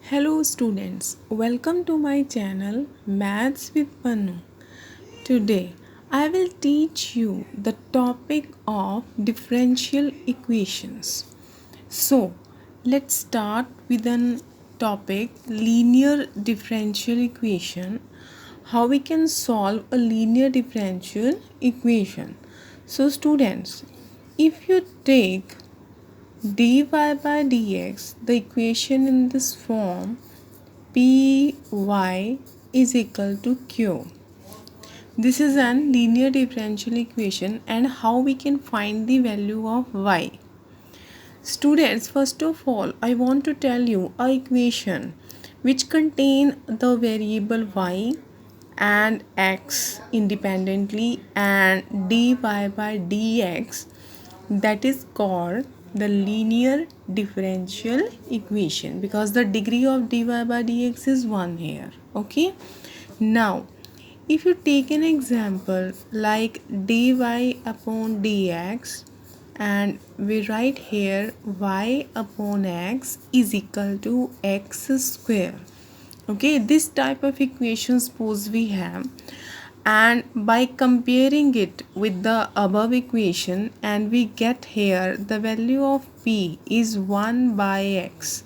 Hello students, welcome to my channel Maths with Panu. Today I will teach you the topic of differential equations. So let's start with an topic linear differential equation. How we can solve a linear differential equation. So students, if you take dy by dx, the equation in this form, py is equal to q. This is an linear differential equation, and how we can find the value of y. Students, first of all, I want to tell you a equation which contain the variable y and x independently and dy by dx, that is called the linear differential equation, because the degree of dy by dx is 1 here. Okay, now if you take an example like dy upon dx, and we write here y upon x is equal to x square. Okay, this type of equation suppose we have, and by comparing it with the above equation, and we get here the value of p is 1 by x,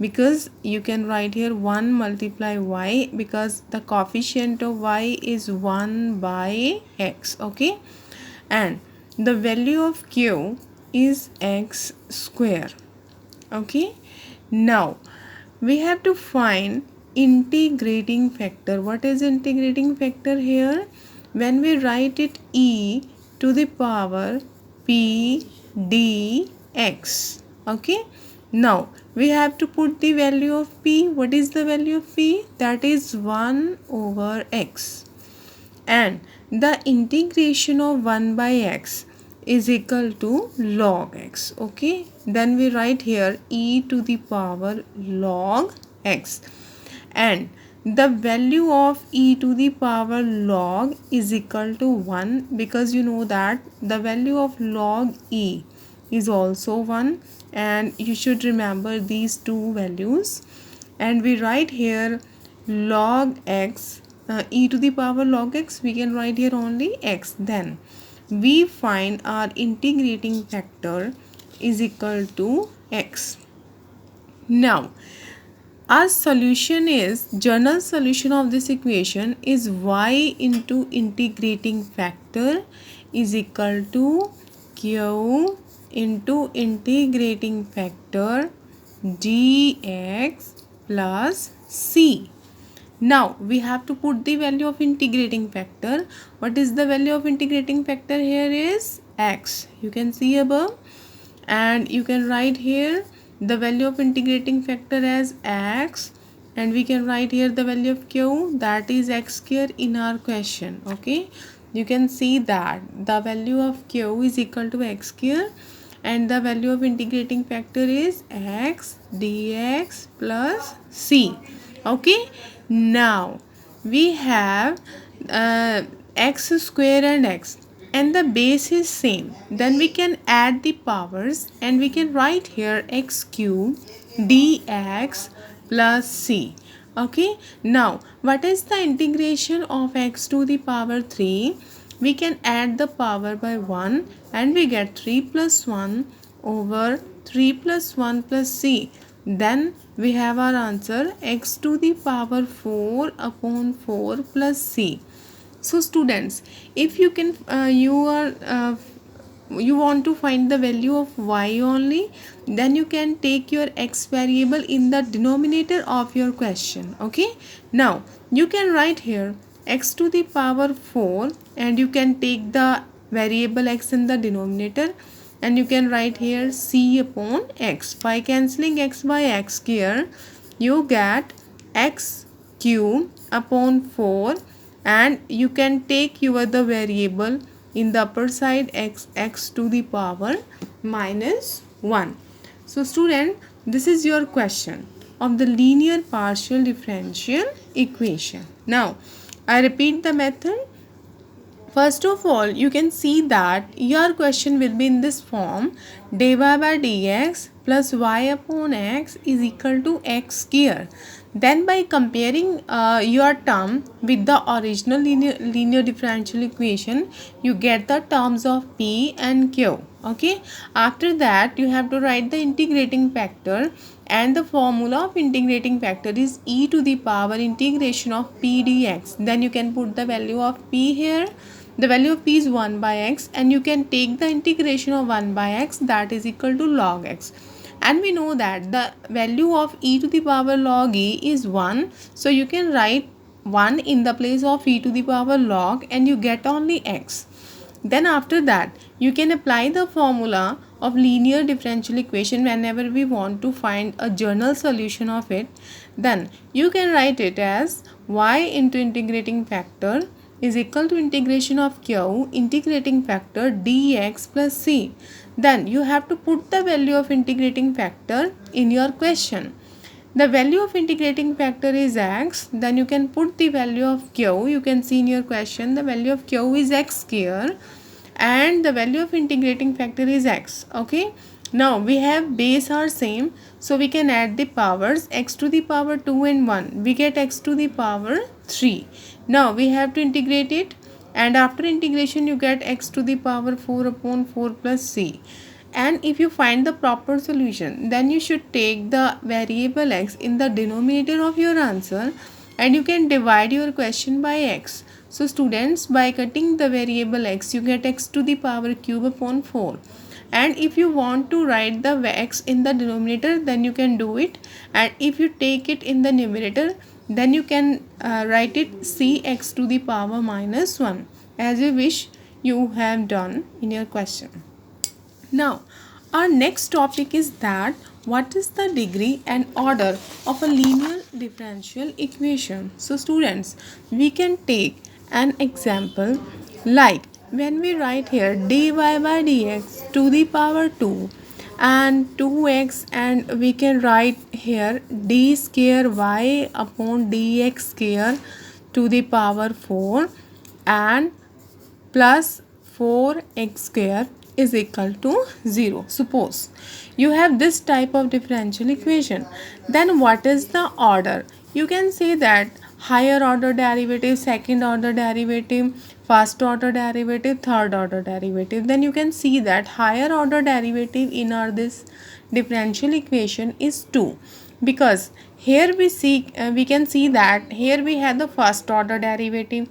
because you can write here 1 multiply y, because the coefficient of y is 1 by x. Okay, and the value of q is x square. Okay, now we have to find integrating factor. What is integrating factor here? When we write it e to the power p dx. Okay, now we have to put the value of p. What is the value of p? That is 1 over x, and the integration of 1 by x is equal to log x. Okay, then we write here e to the power log x, and the value of e to the power log is equal to 1, because you know that the value of log e is also 1, and you should remember these two values. And we write here log x, e to the power log x, we can write here only x. Then we find our integrating factor is equal to x. Now our solution is, general solution of this equation is y into integrating factor is equal to q into integrating factor dx plus c. Now we have to put the value of integrating factor. What is the value of integrating factor here is x. You can see above, and you can write here the value of integrating factor as x, and we can write here the value of q, that is x square in our question. Okay, you can see that the value of q is equal to x square, and the value of integrating factor is x dx plus c. Okay, now we have x square and x, and the base is same. Then we can add the powers, and we can write here x cube dx plus c. Okay, now what is the integration of x to the power 3? We can add the power by 1, and we get 3 plus 1 over 3 plus 1 plus c. Then we have our answer x to the power 4 upon 4 plus c. So students, if you can you want to find the value of y only, then you can take your x variable in the denominator of your question. Okay, now you can write here x to the power 4, and you can take the variable x in the denominator, and you can write here c upon x. By cancelling x by x here, you get x cube upon 4, and you can take your the variable in the upper side x to the power minus 1. So student, this is your question of the linear partial differential equation. Now I repeat the method. First of all, you can see that your question will be in this form: dy by dx plus y upon x is equal to x square. Then by comparing your term with the original linear differential equation, you get the terms of p and q. Okay, after that you have to write the integrating factor, and the formula of integrating factor is e to the power integration of p dx. Then you can put the value of p here. The value of p is 1 by x, and you can take the integration of 1 by x, that is equal to log x. And we know that the value of e to the power log e is 1, so you can write 1 in the place of e to the power log, and you get only x. Then after that you can apply the formula of linear differential equation whenever we want to find a general solution of it. Then you can write it as y into integrating factor is equal to integration of q integrating factor dx plus c. Then you have to put the value of integrating factor in your question. The value of integrating factor is x, then you can put the value of q. You can see in your question the value of q is x square, and the value of integrating factor is x. Okay, now we have base are same, so we can add the powers. X to the power 2 and 1, we get x to the power 3. Now we have to integrate it, and after integration you get x to the power 4 upon 4 plus c. And if you find the proper solution, then you should take the variable x in the denominator of your answer, and you can divide your question by x. So students, by cutting the variable x, you get x to the power cube upon 4. And if you want to write the x in the denominator, then you can do it. And if you take it in the numerator, then you can write it cx to the power minus 1, as you wish you have done in your question. Now, our next topic is that what is the degree and order of a linear differential equation. So students, we can take an example like when we write here dy by dx to the power 2 and 2x, and we can write here d square y upon dx square to the power 4 and plus 4x square is equal to 0. Suppose you have this type of differential equation, then what is the order? You can say that higher order derivative, second order derivative, first order derivative, third order derivative. Then you can see that higher order derivative in our this differential equation is 2, because here we can see that here we have the first order derivative,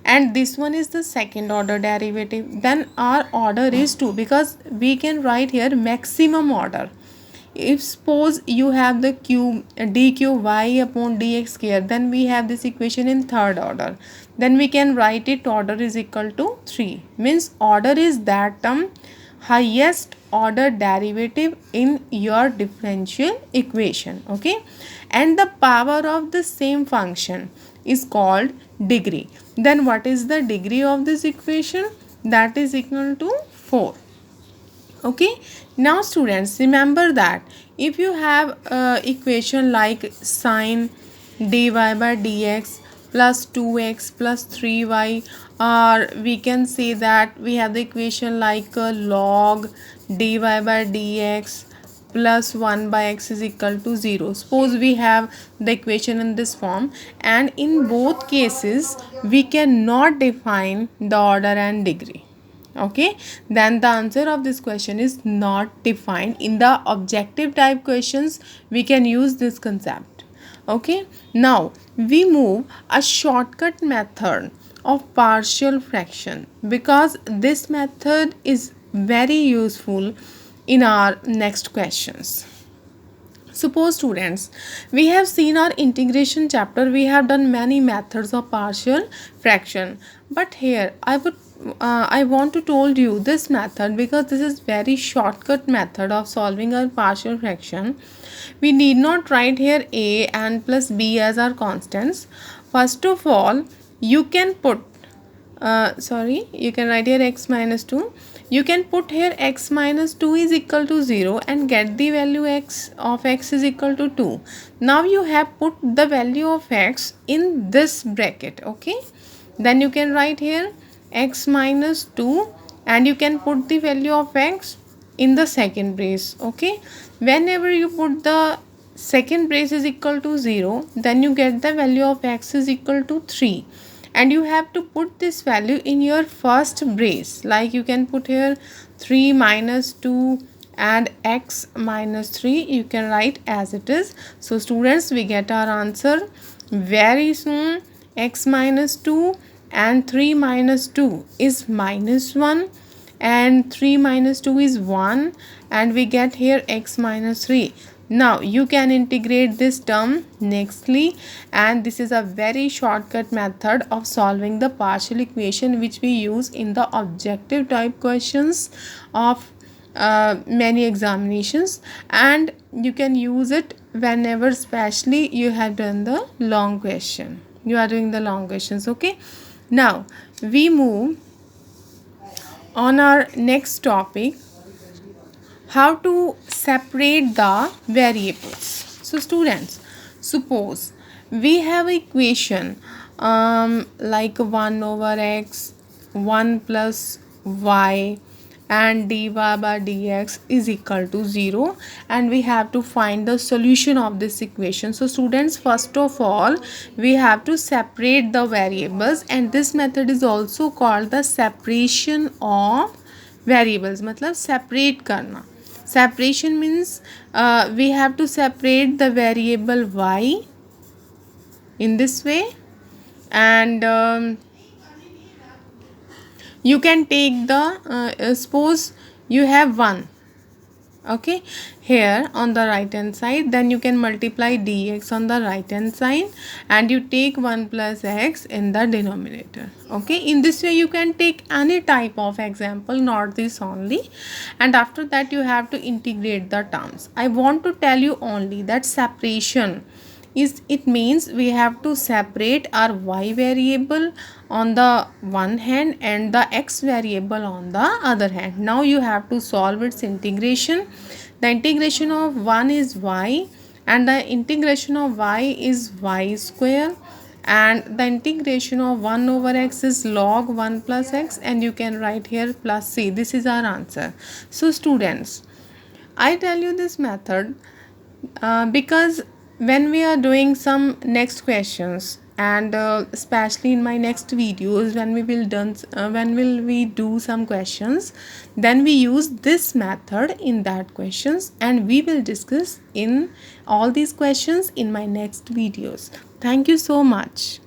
and this one is the second order derivative. Then our order is 2, because we can write here maximum order. If suppose you have the cube dq y upon dx square, then we have this equation in third order, then we can write it order is equal to 3. Means order is that term highest order derivative in your differential equation. Okay, and the power of the same function is called degree. Then what is the degree of this equation? That is equal to 4. Okay, now students, remember that if you have equation like sine dy by dx plus 2x plus 3y, or we can say that we have the equation like log dy by dx plus 1 by x is equal to 0. Suppose we have the equation in this form, and in both cases we cannot define the order and degree. Okay, then the answer of this question is not defined. In the objective type questions we can use this concept. Okay, now we move a shortcut method of partial fraction, because this method is very useful in our next questions. Suppose students, we have seen our integration chapter, we have done many methods of partial fraction, but here I want to told you this method, because this is very shortcut method of solving a partial fraction. We need not write here a and plus b as our constants. First of all, you can put you can write here x minus 2. You can put here x minus 2 is equal to 0 and get the value x of x is equal to 2. Now you have put the value of x in this bracket. Okay, then you can write here x minus 2, and you can put the value of x in the second brace. Okay, whenever you put the second brace is equal to 0, then you get the value of x is equal to 3, and you have to put this value in your first brace. Like you can put here 3 minus 2 and x minus 3, you can write as it is. So students, we get our answer very soon. X minus 2 and 3 minus 2 is minus 1, and 3 minus 2 is 1, and we get here x minus 3. Now you can integrate this term nextly, and this is a very shortcut method of solving the partial equation which we use in the objective type questions of many examinations, and you can use it whenever especially you have done the long question, you are doing the long questions. Okay, now we move on our next topic, how to separate the variables. So students, suppose we have equation like 1 over x, 1 plus y, and dy by dx is equal to 0, and we have to find the solution of this equation. So students, first of all we have to separate the variables, and this method is also called the separation of variables. मतलब separate करना. Separation means we have to separate the variable y in this way, and you can take the suppose you have 1, okay, here on the right hand side, then you can multiply dx on the right hand side, and you take 1 plus x in the denominator. Okay, in this way you can take any type of example, not this only, and after that you have to integrate the terms. I want to tell you only that separation is, it means we have to separate our y variable on the one hand and the x variable on the other hand. Now you have to solve its integration. The integration of 1 is y, and the integration of y is y square, and the integration of 1 over x is log 1 plus x, and you can write here plus c. This is our answer. So students, I tell you this method because when we are doing some next questions, and especially in my next videos when will we do some questions, then we use this method in that questions, and we will discuss in all these questions in my next videos. Thank you so much.